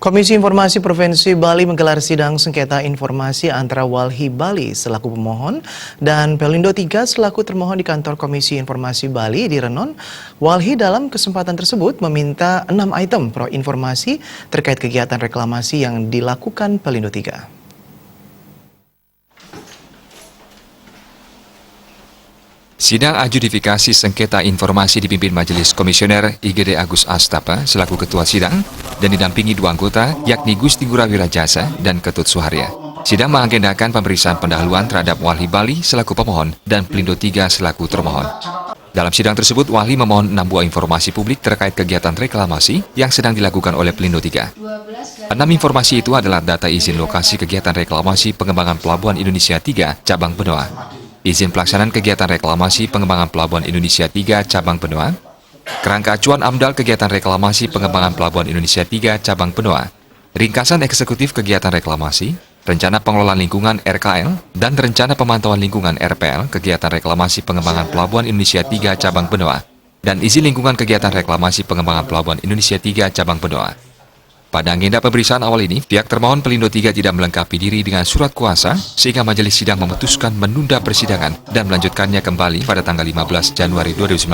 Komisi Informasi Provinsi Bali menggelar sidang sengketa informasi antara Walhi Bali selaku pemohon dan Pelindo III selaku termohon di kantor Komisi Informasi Bali di Renon. Walhi dalam kesempatan tersebut meminta 6 item pro informasi terkait kegiatan reklamasi yang dilakukan Pelindo III. Sidang adjudifikasi sengketa informasi dipimpin Majelis Komisioner IGD Agus Astapa selaku Ketua Sidang dan didampingi 2 anggota yakni Gusti Ngurah Wirajasa dan Ketut Suharya. Sidang mengagendakan pemeriksaan pendahuluan terhadap Walhi Bali selaku pemohon dan Pelindo III selaku termohon. Dalam sidang tersebut, Walhi memohon 6 buah informasi publik terkait kegiatan reklamasi yang sedang dilakukan oleh Pelindo III. 6 informasi itu adalah data izin lokasi kegiatan reklamasi pengembangan Pelabuhan Indonesia III Cabang Benoa, izin pelaksanaan kegiatan reklamasi pengembangan Pelabuhan Indonesia III Cabang Benoa, kerangka acuan AMDAL kegiatan reklamasi pengembangan Pelabuhan Indonesia III Cabang Benoa, ringkasan eksekutif kegiatan reklamasi, rencana pengelolaan lingkungan RKL, dan rencana pemantauan lingkungan RPL kegiatan reklamasi pengembangan Pelabuhan Indonesia III Cabang Benoa, dan izin lingkungan kegiatan reklamasi pengembangan Pelabuhan Indonesia III Cabang Benoa. Pada agenda pemeriksaan awal ini, pihak termohon Pelindo III tidak melengkapi diri dengan surat kuasa sehingga majelis sidang memutuskan menunda persidangan dan melanjutkannya kembali pada tanggal 15 Januari 2019.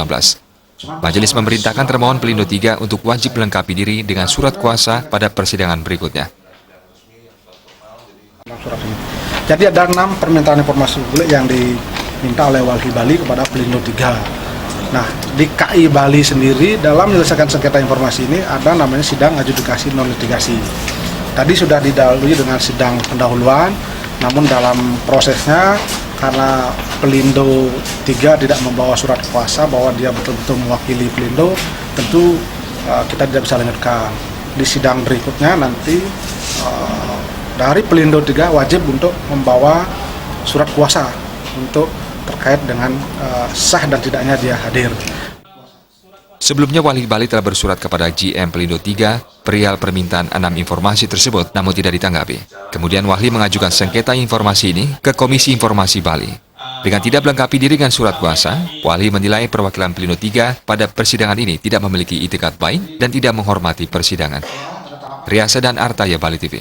Majelis memerintahkan termohon Pelindo III untuk wajib melengkapi diri dengan surat kuasa pada persidangan berikutnya. Jadi ada 6 permintaan informasi publik yang diminta oleh Walhi Bali kepada Pelindo III. Nah, di KI Bali sendiri dalam menyelesaikan sengketa informasi ini ada namanya sidang adjudikasi non litigasi. Tadi sudah didahului dengan sidang pendahuluan, namun dalam prosesnya karena Pelindo III tidak membawa surat kuasa bahwa dia betul-betul mewakili Pelindo, tentu kita tidak bisa lanjutkan. Di sidang berikutnya nanti dari Pelindo III wajib untuk membawa surat kuasa untuk terkait dengan sah dan tidaknya dia hadir. Sebelumnya Walhi Bali telah bersurat kepada GM Pelindo III perihal permintaan 6 informasi tersebut, namun tidak ditanggapi. Kemudian Walhi mengajukan sengketa informasi ini ke Komisi Informasi Bali. Dengan tidak melengkapi diri dengan surat kuasa, Walhi menilai perwakilan Pelindo III pada persidangan ini tidak memiliki itikat baik dan tidak menghormati persidangan. Riasa dan Artaya Bali TV.